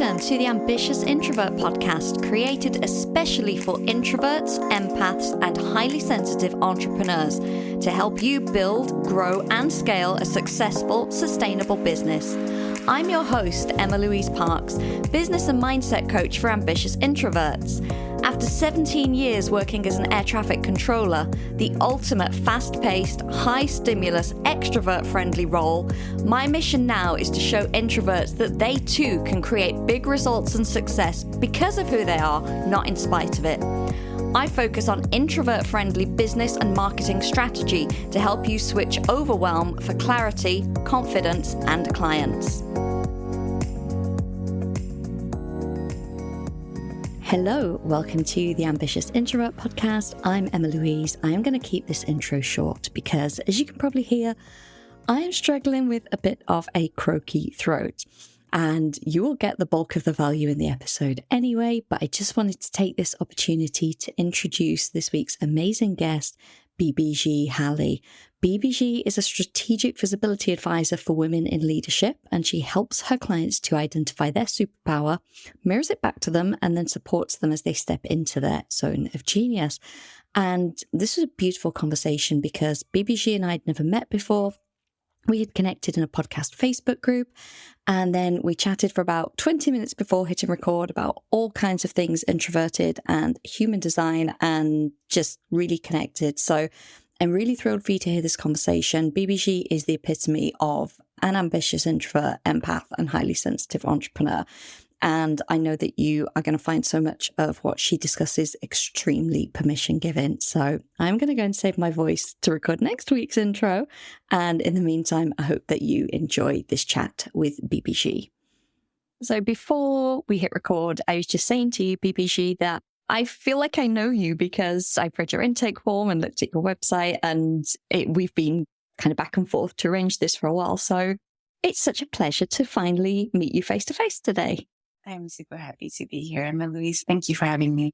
Welcome to the Ambitious Introvert Podcast, created especially for introverts, empaths, and highly sensitive entrepreneurs to help you build, grow, and scale a successful, sustainable business. I'm your host, Emma-Louise Parks, business and mindset coach for ambitious introverts. After 17 years working as an air traffic controller, the ultimate fast-paced, high-stimulus, extrovert-friendly role, my mission now is to show introverts that they too can create big results and success because of who they are, not in spite of it. I focus on introvert-friendly business and marketing strategy to help you switch overwhelm for clarity, confidence, and clients. Hello, welcome to the Ambitious Introvert Podcast. I'm Emma-Louise. I am going to keep this intro short because, as you can probably hear, I am struggling with a bit of a croaky throat. And you will get the bulk of the value in the episode anyway, but I just wanted to take this opportunity to introduce this week's amazing guest, Bibigi Haile. Bibiigi is a strategic visibility advisor for women in leadership, and she helps her clients to identify their superpower, mirrors it back to them, and then supports them as they step into their zone of genius. And this was a beautiful conversation because Bibiigi and I had never met before. We had connected in a podcast Facebook group, and then we chatted for about 20 minutes before hitting record about all kinds of things introverted and human design, and just really connected. So I'm really thrilled for you to hear this conversation. Bibiigi is the epitome of an ambitious introvert, empath, and highly sensitive entrepreneur. And I know that you are going to find so much of what she discusses extremely permission given. So I'm going to go and save my voice to record next week's intro. And in the meantime, I hope that you enjoy this chat with Bibiigi. So before we hit record, I was just saying to you, Bibiigi, that I feel like I know you because I've read your intake form and looked at your website, and we've been kind of back and forth to arrange this for a while. So it's such a pleasure to finally meet you face to face today. I'm super happy to be here, Emma-Louise. Thank you for having me.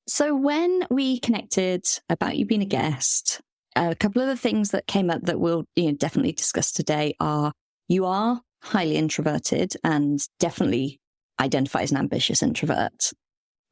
So when we connected about you being a guest, a couple of the things that came up that we'll definitely discuss today are you are highly introverted and definitely identify as an ambitious introvert,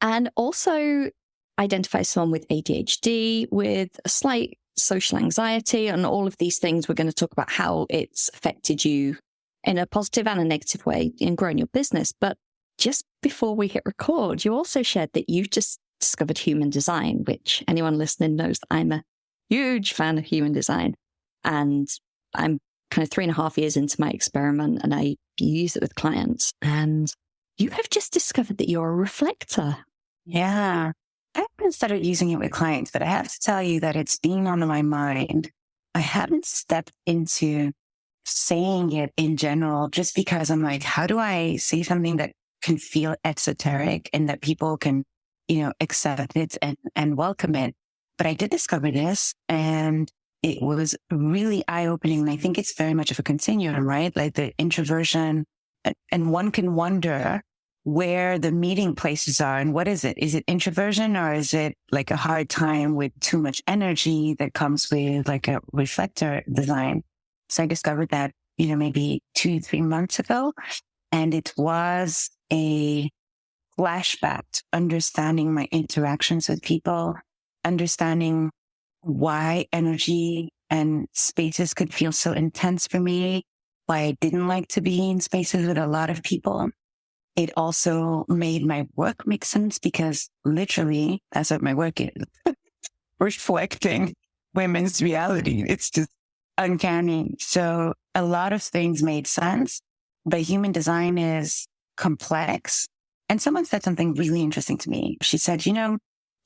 and also identify as someone with ADHD, with a slight social anxiety, and all of these things. We're going to talk about how it's affected you in a positive and a negative way in growing your business. But just before we hit record, you also shared that you just discovered human design, which anyone listening knows that I'm a huge fan of human design. And I'm kind of 3.5 years into my experiment, and I use it with clients. And you have just discovered that you're a reflector. Yeah. I haven't started using it with clients, but I have to tell you that it's been on my mind. I haven't stepped into saying it in general just because I'm like, how do I say something that can feel esoteric and that people can, accept it and welcome it. But I did discover this, and it was really eye-opening. And I think it's very much of a continuum, right? Like the introversion, and one can wonder where the meeting places are and what is it? Is it introversion, or is it like a hard time with too much energy that comes with like a reflector design? So I discovered that, maybe 2-3 months ago. And it was a flashback to understanding my interactions with people, understanding why energy and spaces could feel so intense for me, why I didn't like to be in spaces with a lot of people. It also made my work make sense because literally that's what my work is. Reflecting women's reality. It's just uncanny. So a lot of things made sense. But human design is complex. And someone said something really interesting to me. She said, it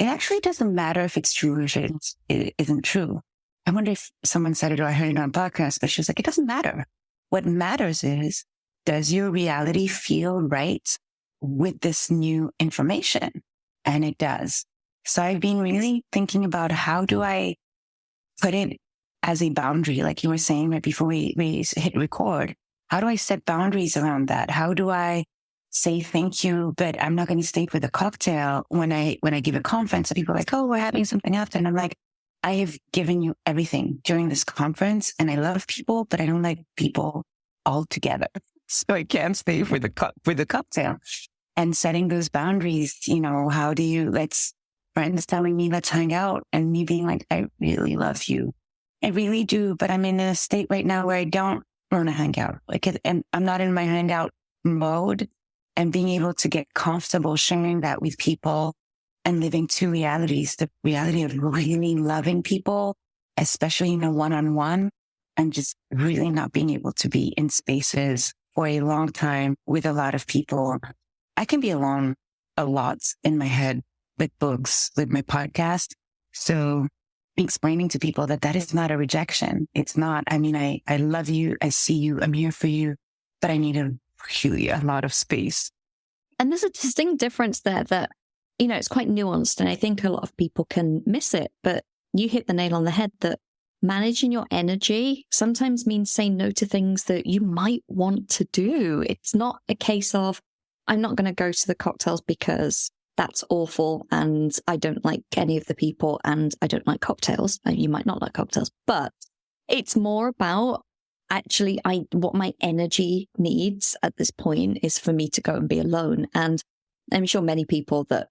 actually doesn't matter if it's true or if it isn't true. I wonder if someone said it or I heard it on a podcast, but she was like, it doesn't matter. What matters is, does your reality feel right with this new information? And it does. So I've been really thinking about how do I put it as a boundary, like you were saying right before we hit record. How do I set boundaries around that? How do I say thank you, but I'm not going to stay for the cocktail when I give a conference? So people are like, oh, we're having something after. And I'm like, I have given you everything during this conference, and I love people, but I don't like people all together. So I can't stay for the cocktail. and setting those boundaries. How do you, friends telling me, let's hang out, and me being like, I really love you. I really do, but I'm in a state right now where I don't want to hang out. And I'm not in my hangout mode, and being able to get comfortable sharing that with people and living two realities, the reality of really loving people, especially in a one-on-one, and just really not being able to be in spaces for a long time with a lot of people. I can be alone a lot in my head with books, with my podcast. So explaining to people that is not a rejection. It's not, I love you. I see you. I'm here for you, but I need a lot of space. And there's a distinct difference there that, it's quite nuanced. And I think a lot of people can miss it, but you hit the nail on the head that managing your energy sometimes means saying no to things that you might want to do. It's not a case of, I'm not going to go to the cocktails because that's awful and I don't like any of the people and I don't like cocktails. And you might not like cocktails, but it's more about actually what my energy needs at this point is for me to go and be alone. And I'm sure many people that,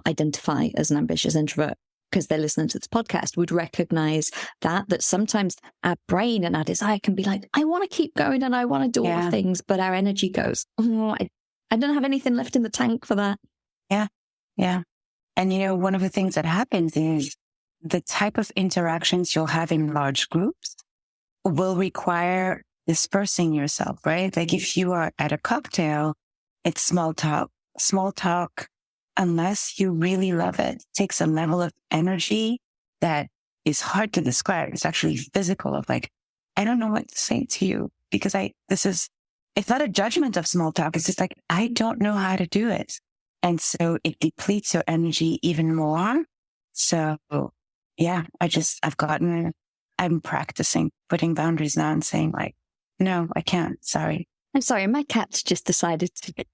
identify as an ambitious introvert because they're listening to this podcast would recognize that sometimes our brain and our desire can be like, I want to keep going and I want to do all the things, but our energy goes, I don't have anything left in the tank for that. Yeah. Yeah. And, one of the things that happens is the type of interactions you'll have in large groups will require dispersing yourself, right? Like if you are at a cocktail, it's small talk. Small talk, unless you really love it, takes a level of energy that is hard to describe. It's actually physical of like, I don't know what to say to you because it's not a judgment of small talk. It's just like, I don't know how to do it. And so it depletes your energy even more. So yeah, I'm practicing putting boundaries now and saying like, no, I can't. Sorry. I'm sorry, my cat's just decided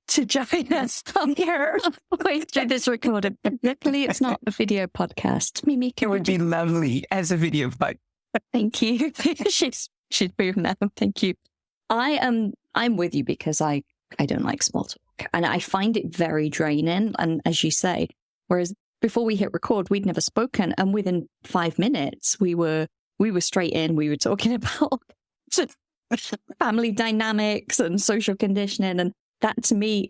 to join us on here. Wait through this recording. Luckily, it's not a video podcast. Mimi, it would be lovely as a video podcast. Thank you. She's moved now. Thank you. I'm with you because I don't like small talk, and I find it very draining. And as you say, whereas before we hit record, we'd never spoken, and within 5 minutes, we were straight in. We were talking about family dynamics and social conditioning. And that to me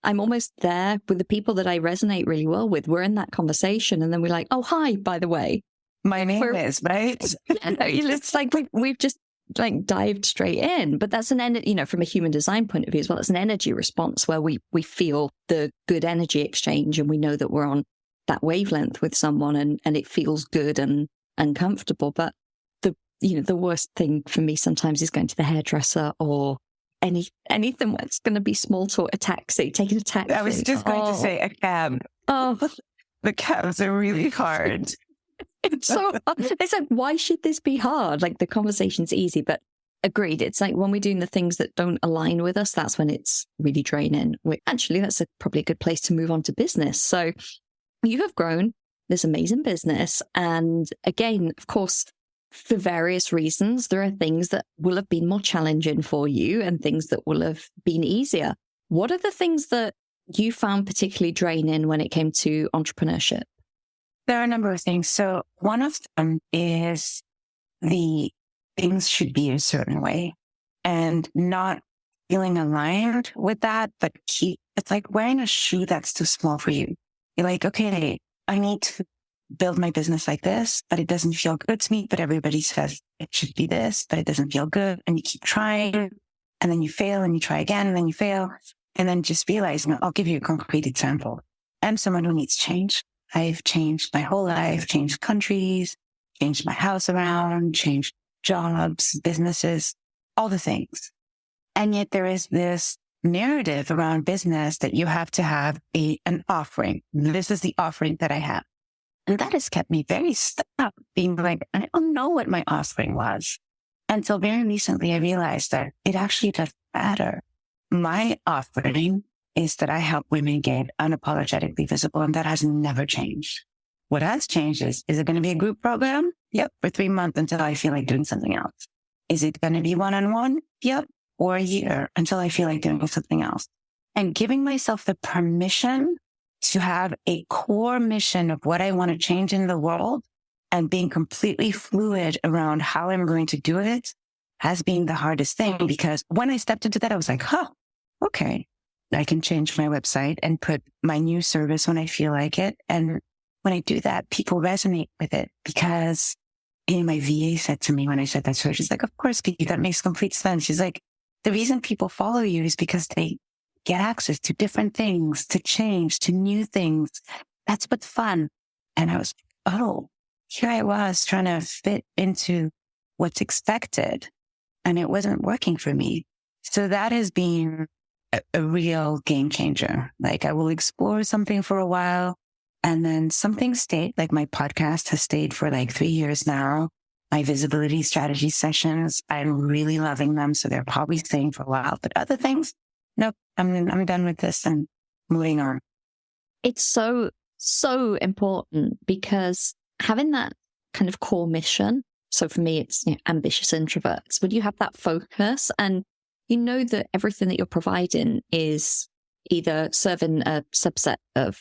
I'm almost there with the people that I resonate really well with. We're in that conversation and then we're like, oh, hi, by the way. My name is, right? It's like we've just like dived straight in. But that's from a human design point of view as well, it's an energy response where we feel the good energy exchange and we know that we're on that wavelength with someone and it feels good and comfortable. But the worst thing for me sometimes is going to the hairdresser or anything that's going to be small talk, taking a taxi. I was just going to say a cab. Oh, the cabs are really hard. It's so hard. It's like, why should this be hard? Like the conversation's easy, but agreed. It's like when we're doing the things that don't align with us, that's when it's really draining. Actually, that's probably a good place to move on to business. So you have grown this amazing business. And again, of course, for various reasons, there are things that will have been more challenging for you and things that will have been easier. What are the things that you found particularly draining when it came to entrepreneurship? There are a number of things. So one of them is the things should be a certain way and not feeling aligned with that, but it's like wearing a shoe that's too small for you. You're like, okay, I need to build my business like this, but it doesn't feel good to me. But everybody says it should be this, but it doesn't feel good. And you keep trying and then you fail and you try again and then you fail. And then just realize, I'll give you a concrete example. I'm someone who needs change. I've changed my whole life, changed countries, changed my house around, changed jobs, businesses, all the things. And yet there is this narrative around business that you have to have an offering. This is the offering that I have. And that has kept me very stuck, being like, I don't know what my offering was. Until very recently, I realized that it actually doesn't matter. My offering is that I help women get unapologetically visible, and that has never changed. What has changed is it going to be a group program? Yep, for 3 months until I feel like doing something else. Is it going to be one-on-one? Yep, or a year until I feel like doing something else. and giving myself the permission to have a core mission of what I want to change in the world and being completely fluid around how I'm going to do it has been the hardest thing, because when I stepped into that, I was like, okay, I can change my website and put my new service when I feel like it. And when I do that, people resonate with it, because my VA said to me when I said that to her, she's like, of course, Pete, that makes complete sense. She's like, the reason people follow you is because they get access to different things, to change, to new things. That's what's fun. And I was, here I was trying to fit into what's expected, and it wasn't working for me. So that has been a real game changer. Like, I will explore something for a while, and then something stayed. Like, my podcast has stayed for like 3 years now. My visibility strategy sessions, I'm really loving them. So they're probably staying for a while, but other things, nope, I'm done with this and moving on. It's so important, because having that kind of core mission. So for me, it's ambitious introverts. When you have that focus and you know that everything that you're providing is either serving a subset of,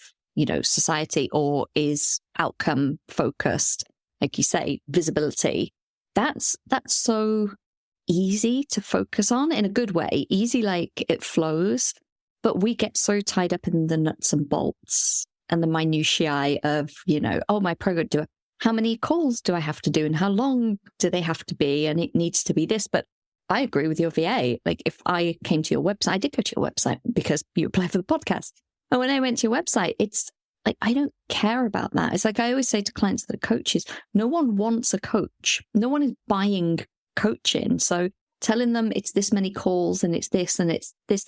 society, or is outcome focused, like you say, visibility, that's so easy to focus on in a good way. Easy, like it flows, but we get so tied up in the nuts and bolts and the minutiae of, my program, how many calls do I have to do and how long do they have to be? And it needs to be this. But I agree with your VA. Like, if I came to your website, I did go to your website because you applied for the podcast. And when I went to your website, it's like, I don't care about that. It's like I always say to clients that are coaches, no one wants a coach. No one is buying coaching. So telling them it's this many calls and it's this and it's this.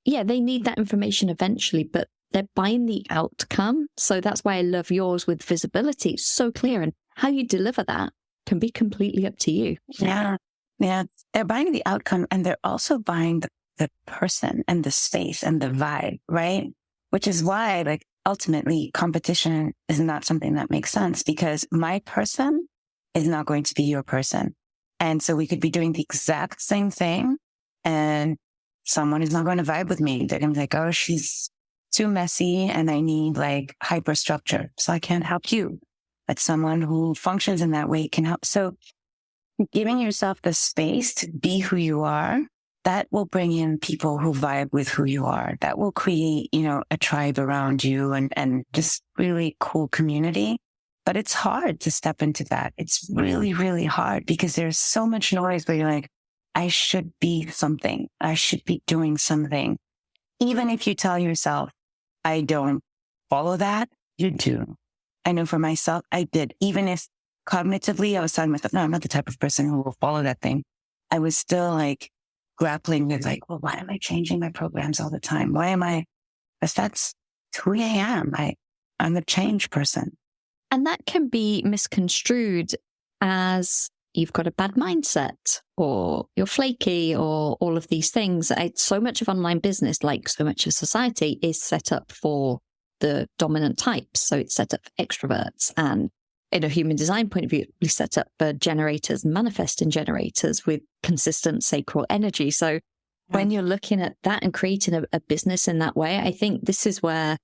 Yeah, they need that information eventually, but they're buying the outcome. So that's why I love yours with visibility. It's so clear, and how you deliver that can be completely up to you. Yeah. They're buying the outcome, and they're also buying the person and the space and the vibe, right? Which is why, like, ultimately competition is not something that makes sense, because my person is not going to be your person. And so we could be doing the exact same thing, and someone is not going to vibe with me. They're going to be like, oh, she's too messy and I need like hyperstructure, so I can't help you. But someone who functions in that way can help. So giving yourself the space to be who you are, that will bring in people who vibe with who you are. That will create, a tribe around you and just really cool community. But it's hard to step into that. It's really, really hard, because there's so much noise where you're like, I should be something. I should be doing something. Even if you tell yourself, I don't follow that, you do. I know for myself, I did. Even if cognitively I was telling myself, no, I'm not the type of person who will follow that thing. I was still like grappling with like, well, why am I changing my programs all the time? Why am I? Because that's who I am. I'm a change person. And that can be misconstrued as you've got a bad mindset, or you're flaky, or all of these things. So much of online business, like so much of society, is set up for the dominant types. So it's set up for extroverts, and in a human design point of view, it's set up for generators, manifesting generators with consistent sacral energy. So when you're looking at that and creating a business in that way, I think this is where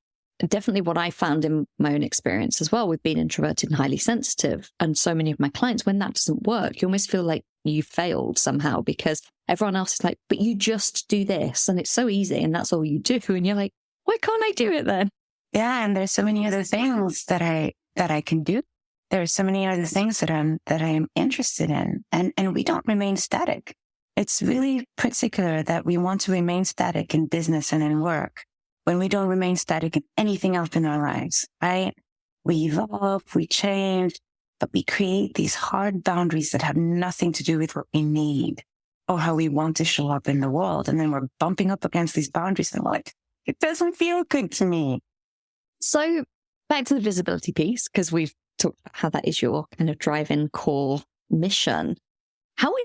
definitely what I found in my own experience as well with being introverted and highly sensitive, and so many of my clients, when that doesn't work, you almost feel like you failed somehow, because everyone else is like, but you just do this and it's so easy and that's all you do. And you're like, why can't I do it then? Yeah. And there's so many other things that I can do. There are so many other things that I'm interested in, and we don't remain static. It's really particular that we want to remain static in business and in work, when we don't remain static in anything else in our lives, right? We evolve, we change, but we create these hard boundaries that have nothing to do with what we need or how we want to show up in the world. And then we're bumping up against these boundaries and we're like, it doesn't feel good to me. So back to the visibility piece, because we've talked about how that is your kind of driving core mission. How would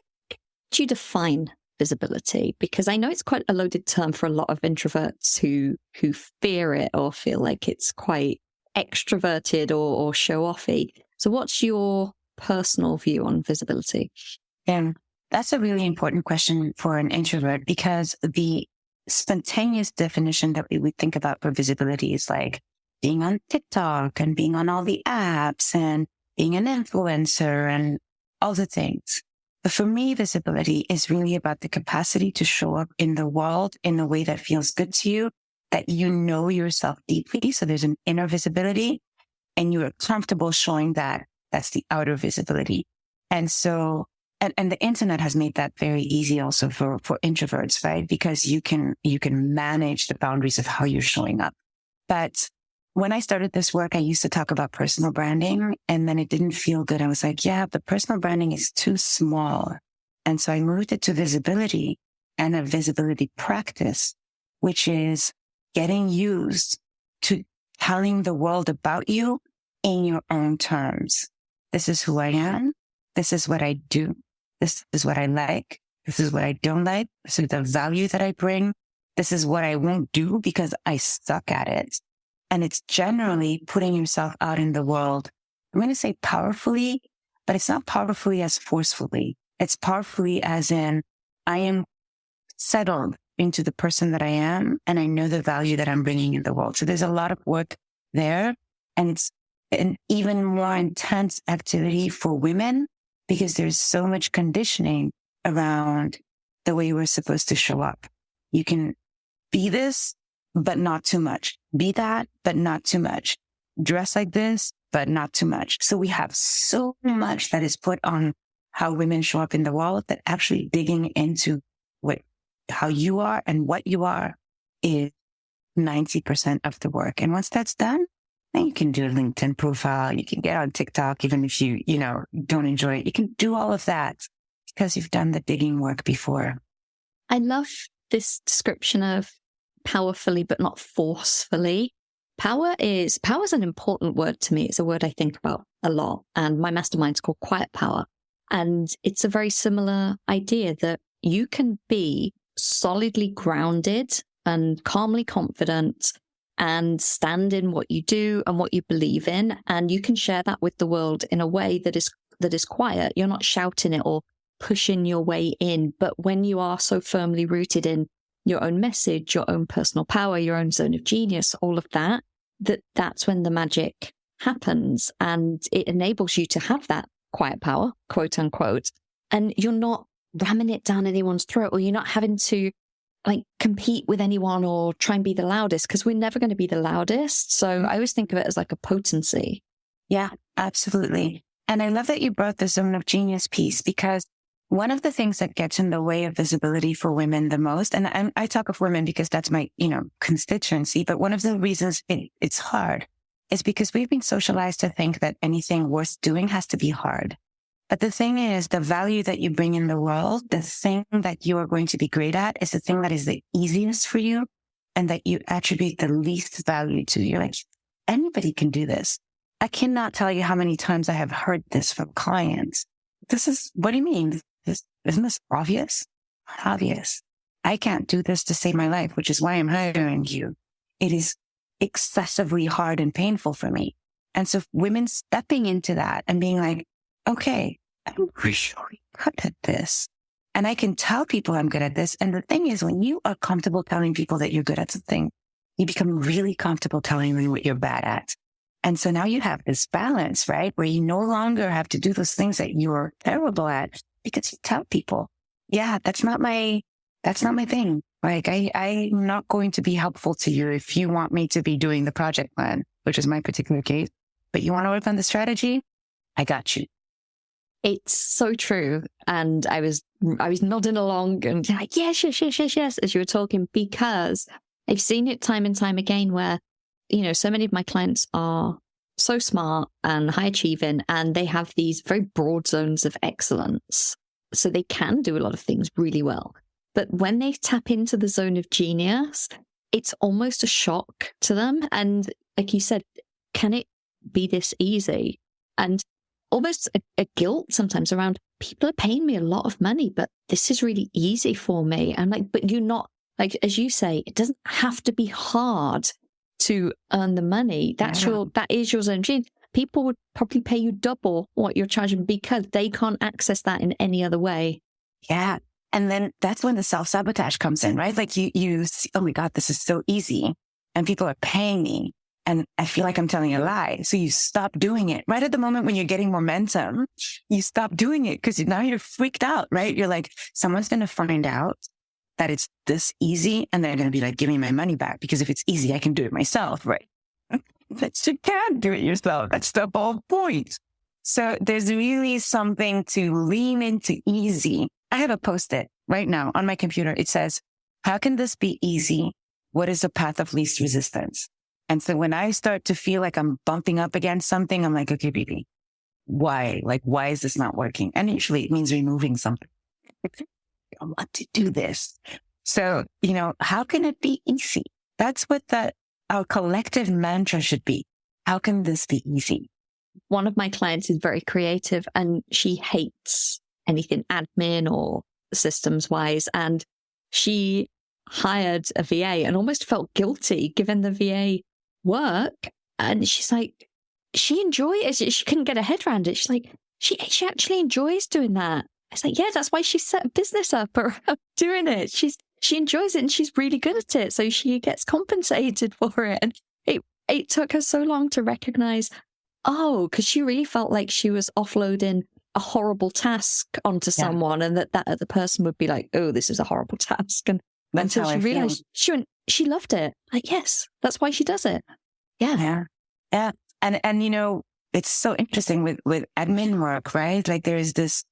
you define visibility? Because I know it's quite a loaded term for a lot of introverts who fear it or feel like it's quite extroverted or show-offy. So what's your personal view on visibility? That's a really important question for an introvert, because the spontaneous definition that we would think about for visibility is like being on TikTok and being on all the apps and being an influencer and all the things. But for me, visibility is really about the capacity to show up in the world in a way that feels good to you, that you know yourself deeply. So there's an inner visibility and you are comfortable showing that. That's the outer visibility. And so, and the internet has made that very easy also for introverts, right? Because you can manage the boundaries of how you're showing up. But when I started this work, I used to talk about personal branding and then it didn't feel good. I was like, yeah, the personal branding is too small. And so I moved it to visibility and a visibility practice, which is getting used to telling the world about you in your own terms. This is who I am. This is what I do. This is what I like. This is what I don't like. This is the value that I bring. This is what I won't do because I suck at it. And it's generally putting yourself out in the world. I'm going to say powerfully, but it's not powerfully as forcefully. It's powerfully as in I am settled into the person that I am and I know the value that I'm bringing in the world. So there's a lot of work there, and it's an even more intense activity for women because there's so much conditioning around the way we're supposed to show up. You can be this, but not too much. Be that, but not too much. Dress like this, but not too much. So we have so much that is put on how women show up in the world that actually digging into how you are and what you are is 90% of the work. And once that's done, then you can do a LinkedIn profile. You can get on TikTok, even if you don't enjoy it. You can do all of that because you've done the digging work before. I love this description of powerfully, but not forcefully. Power is an important word to me. It's a word I think about a lot. And my mastermind's called Quiet Power. And it's a very similar idea that you can be solidly grounded and calmly confident and stand in what you do and what you believe in. And you can share that with the world in a way that is quiet. You're not shouting it or pushing your way in. But when you are so firmly rooted in your own message, your own personal power, your own zone of genius, all of that, that's when the magic happens. And it enables you to have that quiet power, quote unquote. And you're not ramming it down anyone's throat, or you're not having to compete with anyone or try and be the loudest, because we're never going to be the loudest. So I always think of it as like a potency. Yeah, absolutely. And I love that you brought the zone of genius piece, because one of the things that gets in the way of visibility for women the most, and I talk of women because that's my, constituency, but one of the reasons it's hard is because we've been socialized to think that anything worth doing has to be hard. But the thing is, the value that you bring in the world, the thing that you are going to be great at is the thing that is the easiest for you and that you attribute the least value to. You're like, anybody can do this. I cannot tell you how many times I have heard this from clients. What do you mean? Isn't this obvious? Obvious. I can't do this to save my life, which is why I'm hiring you. It is excessively hard and painful for me. And so women stepping into that and being like, okay, I'm really good at this. And I can tell people I'm good at this. And the thing is, when you are comfortable telling people that you're good at something, you become really comfortable telling them what you're bad at. And so now you have this balance, right? Where you no longer have to do those things that you're terrible at because you tell people, yeah, that's not my thing. Like I'm not going to be helpful to you if you want me to be doing the project plan, which is my particular case, but you want to work on the strategy? I got you. It's so true. And I was nodding along and like, yes, as you were talking, because I've seen it time and time again where, so many of my clients are so smart and high achieving, and they have these very broad zones of excellence. So they can do a lot of things really well. But when they tap into the zone of genius, it's almost a shock to them. And like you said, can it be this easy? And almost a guilt sometimes around, people are paying me a lot of money, but this is really easy for me. And but you're not, as you say, it doesn't have to be hard to earn the money. That is your zone of genius. People would probably pay you double what you're charging because they can't access that in any other way. Yeah. And then that's when the self-sabotage comes in, right? Like you see, oh my God, this is so easy and people are paying me and I feel like I'm telling a lie. So you stop doing it right at the moment when you're getting momentum. You stop doing it because now you're freaked out, right? You're like, someone's going to find out that it's this easy and they're going to be like, give me my money back because if it's easy, I can do it myself, right? But you can't do it yourself. That's the whole point. So there's really something to lean into easy. I have a Post-it right now on my computer. It says, how can this be easy? What is the path of least resistance? And so when I start to feel like I'm bumping up against something, I'm like, okay, Bibi, why? Like, why is this not working? And usually it means removing something. I want to do this. So, how can it be easy? That's what our collective mantra should be. How can this be easy? One of my clients is very creative and she hates anything admin or systems wise. And she hired a VA and almost felt guilty giving the VA work. And she's like, she enjoyed it. She couldn't get her head around it. She's like, she actually enjoys doing that. It's like, yeah, that's why she set a business up around doing it. She enjoys it and she's really good at it. So she gets compensated for it. And it took her so long to recognize, because she really felt like she was offloading a horrible task onto someone and that other person would be like, oh, this is a horrible task. And that's until she realized she loved it. Like, yes, that's why she does it. Yeah. Yeah. And it's so interesting with admin work, right? Like there is this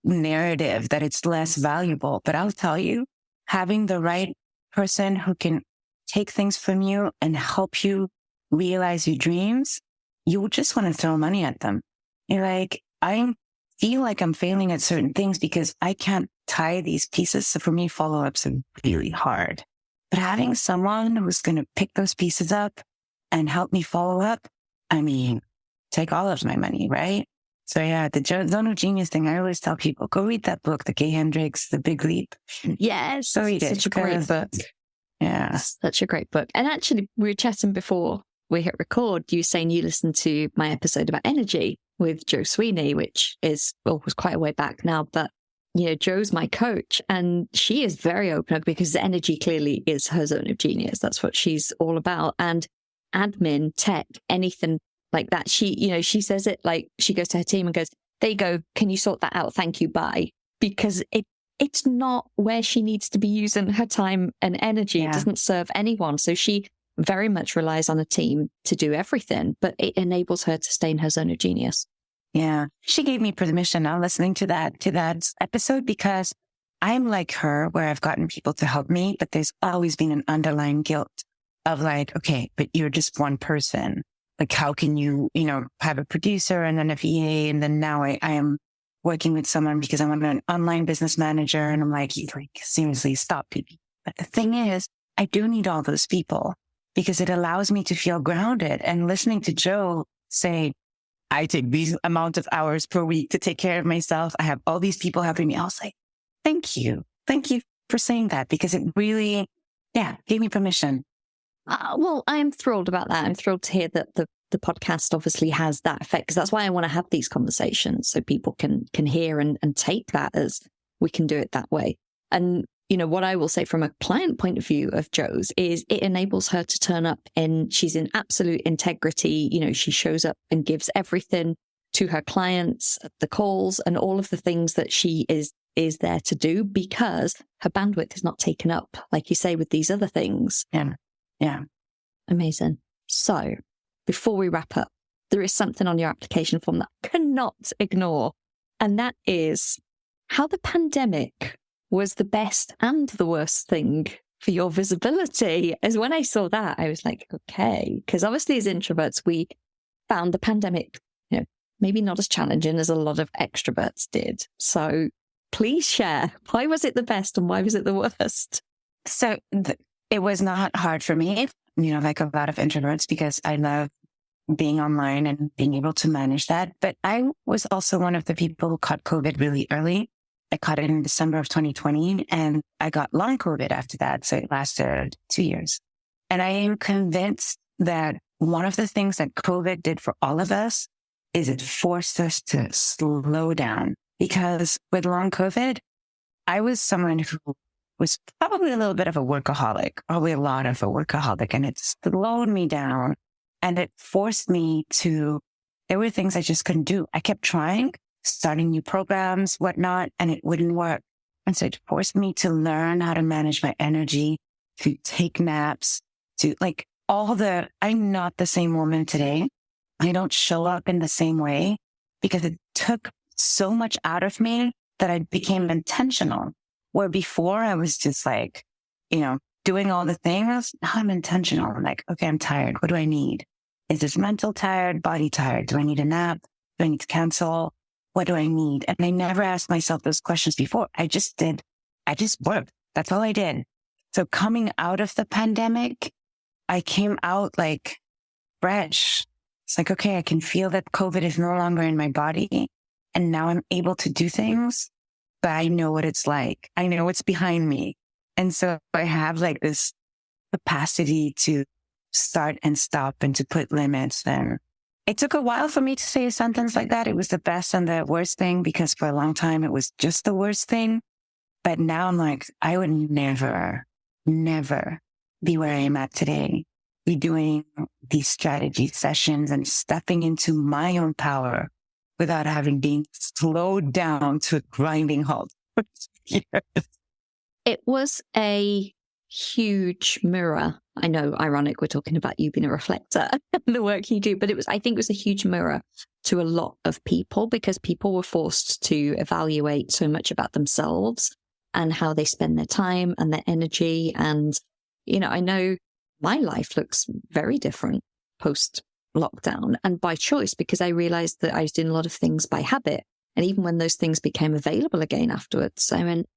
narrative that it's less valuable, but I'll tell you, having the right person who can take things from you and help you realize your dreams, you will just want to throw money at them. You're like, I feel like I'm failing at certain things because I can't tie these pieces. So for me, follow-ups are really hard. But having someone who's going to pick those pieces up and help me follow up, take all of my money, right? So yeah, the Zone of Genius thing, I always tell people, go read that book, the Gay Hendricks, The Big Leap. Yes. So read it. Such a great book. Yeah. Such a great book. And actually, we were chatting before we hit record. You were saying you listened to my episode about energy with Joe Sweeney, which was quite a way back now. But, Joe's my coach and she is very open because energy clearly is her zone of genius. That's what she's all about. And admin, tech, anything like that. She says it like she goes to her team and goes, there you go. Can you sort that out? Thank you. Bye. Because it's not where she needs to be using her time and energy. Yeah. It doesn't serve anyone. So she very much relies on a team to do everything, but it enables her to stay in her zone of genius. Yeah. She gave me permission now listening to that episode because I'm like her where I've gotten people to help me, but there's always been an underlying guilt of like, okay, but you're just one person. Like, how can you, have a producer and then a VA? And then now I am working with someone because I'm an online business manager. And I'm like, seriously, stop, people. But the thing is, I do need all those people because it allows me to feel grounded. And listening to Joe say, I take these amount of hours per week to take care of myself. I have all these people helping me. I was like, thank you. Thank you for saying that because it really, gave me permission. Well, I'm thrilled about that. I'm thrilled to hear that the podcast obviously has that effect because that's why I want to have these conversations so people can hear and take that as we can do it that way. And, what I will say from a client point of view of Joe's is it enables her to turn up and she's in absolute integrity. She shows up and gives everything to her clients, the calls and all of the things that she is there to do because her bandwidth is not taken up, like you say, with these other things. Yeah. Amazing. So before we wrap up, there is something on your application form that I cannot ignore. And that is how the pandemic was the best and the worst thing for your visibility. As when I saw that, I was like, okay, because obviously as introverts, we found the pandemic, maybe not as challenging as a lot of extroverts did. So please share, why was it the best and why was it the worst? So it was not hard for me, like a lot of introverts, because I love being online and being able to manage that. But I was also one of the people who caught COVID really early. I caught it in December of 2020 and I got long COVID after that. So it lasted 2 years. And I am convinced that one of the things that COVID did for all of us is it forced us to slow down because with long COVID, I was someone who was probably a little bit of a workaholic, probably a lot of a workaholic, and it slowed me down and it forced me to, there were things I just couldn't do. I kept trying, starting new programs, whatnot, and it wouldn't work. And so it forced me to learn how to manage my energy, to take naps, to like I'm not the same woman today. I don't show up in the same way because it took so much out of me that I became intentional. Where before I was just like, doing all the things. Now I'm intentional. I'm like, okay, I'm tired. What do I need? Is this mental tired, body tired? Do I need a nap? Do I need to cancel? What do I need? And I never asked myself those questions before. I just worked. That's all I did. So coming out of the pandemic, I came out like fresh. It's like, okay, I can feel that COVID is no longer in my body. And now I'm able to do things, but I know what it's like. I know what's behind me. And so I have like this capacity to start and stop and to put limits. And it took a while for me to say a sentence like that. It was the best and the worst thing because for a long time it was just the worst thing. But now I'm like, I would never be where I am at today, be doing these strategy sessions and stepping into my own power without having been slowed down to a grinding halt. Yes. It was a huge mirror. I know, ironic, we're talking about you being a reflector and the work you do, but I think it was a huge mirror to a lot of people because people were forced to evaluate so much about themselves and how they spend their time and their energy. And, I know my life looks very different post lockdown and by choice because I realized that I was doing a lot of things by habit. And even when those things became available again afterwards, I went,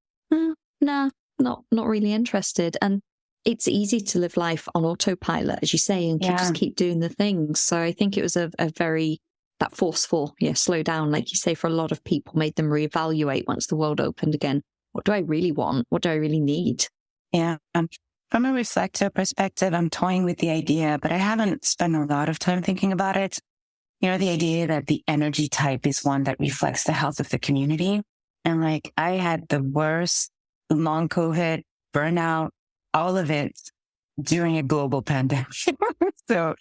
nah, not really interested. And it's easy to live life on autopilot, as you say, and just keep doing the things. So I think it was a very, that forceful, slow down, like you say, for a lot of people, made them reevaluate once the world opened again. What do I really want? What do I really need? Yeah. From a reflector perspective, I'm toying with the idea, but I haven't spent a lot of time thinking about it. The idea that the energy type is one that reflects the health of the community. And like, I had the worst long COVID, burnout, all of it during a global pandemic. So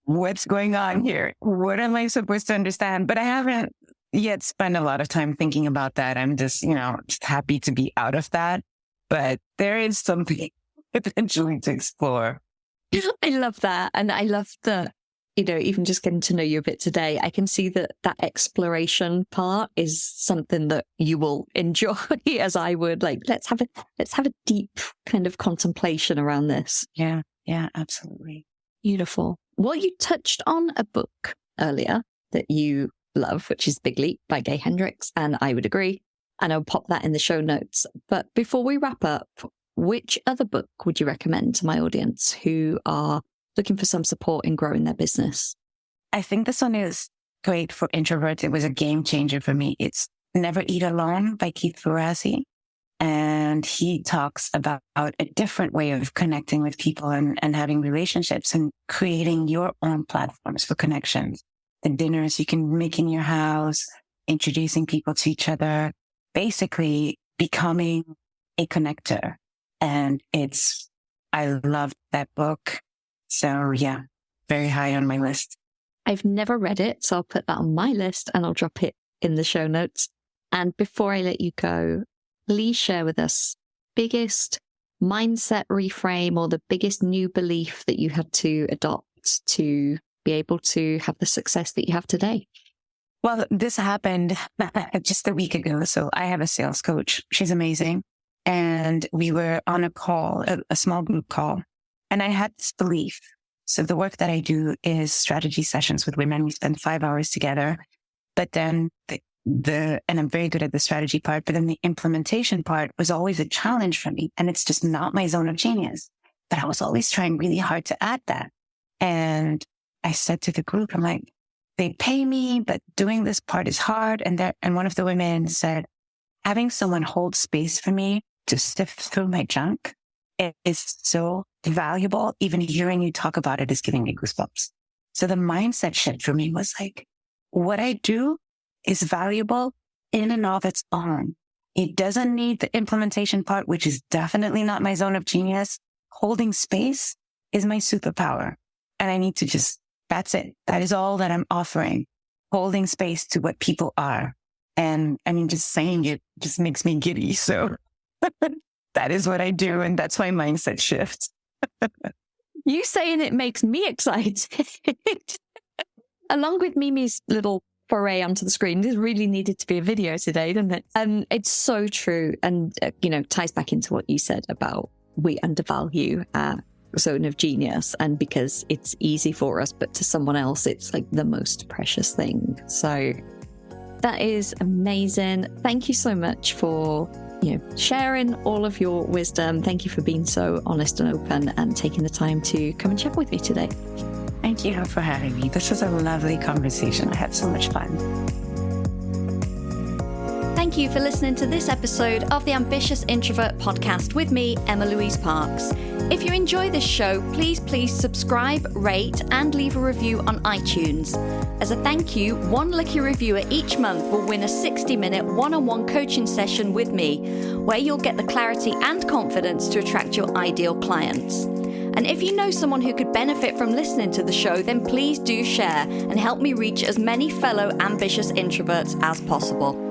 what's going on here? What am I supposed to understand? But I haven't yet spent a lot of time thinking about that. I'm just, just happy to be out of that. But there is something potentially to explore. I love that. And I love that, even just getting to know you a bit today, I can see that exploration part is something that you will enjoy as I would. Like, let's have a deep kind of contemplation around this. Yeah, absolutely. Beautiful. Well, you touched on a book earlier that you love, which is Big Leap by Gay Hendricks, and I would agree. And I'll pop that in the show notes. But before we wrap up, which other book would you recommend to my audience who are looking for some support in growing their business? I think this one is great for introverts. It was a game changer for me. It's Never Eat Alone by Keith Ferrazzi. And he talks about a different way of connecting with people and having relationships and creating your own platforms for connections. The dinners you can make in your house, introducing people to each other, basically becoming a connector. And I love that book. So yeah, very high on my list. I've never read it, so I'll put that on my list and I'll drop it in the show notes. And before I let you go, please share with us biggest mindset reframe or the biggest new belief that you had to adopt to be able to have the success that you have today. Well, this happened just a week ago. So I have a sales coach. She's amazing. And we were on a call, a small group call. And I had this belief. So the work that I do is strategy sessions with women. We spend 5 hours together. But then and I'm very good at the strategy part, but then the implementation part was always a challenge for me. And it's just not my zone of genius. But I was always trying really hard to add that. And I said to the group, I'm like, they pay me, but doing this part is hard. And one of the women said, having someone hold space for me to sift through my junk, it is so valuable. Even hearing you talk about it is giving me goosebumps. So the mindset shift for me was like, what I do is valuable in and of its own. It doesn't need the implementation part, which is definitely not my zone of genius. Holding space is my superpower. And I need to that's it. That is all that I'm offering. Holding space to what people are. And I mean, just saying it just makes me giddy. So that is what I do. And that's my mindset shift. You saying it makes me excited. Along with Mimi's little foray onto the screen, this really needed to be a video today, didn't it? And it's so true. And, ties back into what you said about we undervalue our zone of genius, and because it's easy for us, but to someone else, it's like the most precious thing. So that is amazing. Thank you so much for sharing all of your wisdom. Thank you for being so honest and open and taking the time to come and chat with me today. Thank you for having me. This was a lovely conversation. I had so much fun. Thank you for listening to this episode of the Ambitious Introvert Podcast with me, Emma-Louise Parks. If you enjoy this show, please subscribe, rate, and leave a review on iTunes. As a thank you, one lucky reviewer each month will win a 60-minute one-on-one coaching session with me, where you'll get the clarity and confidence to attract your ideal clients. And if you know someone who could benefit from listening to the show, then please do share and help me reach as many fellow ambitious introverts as possible.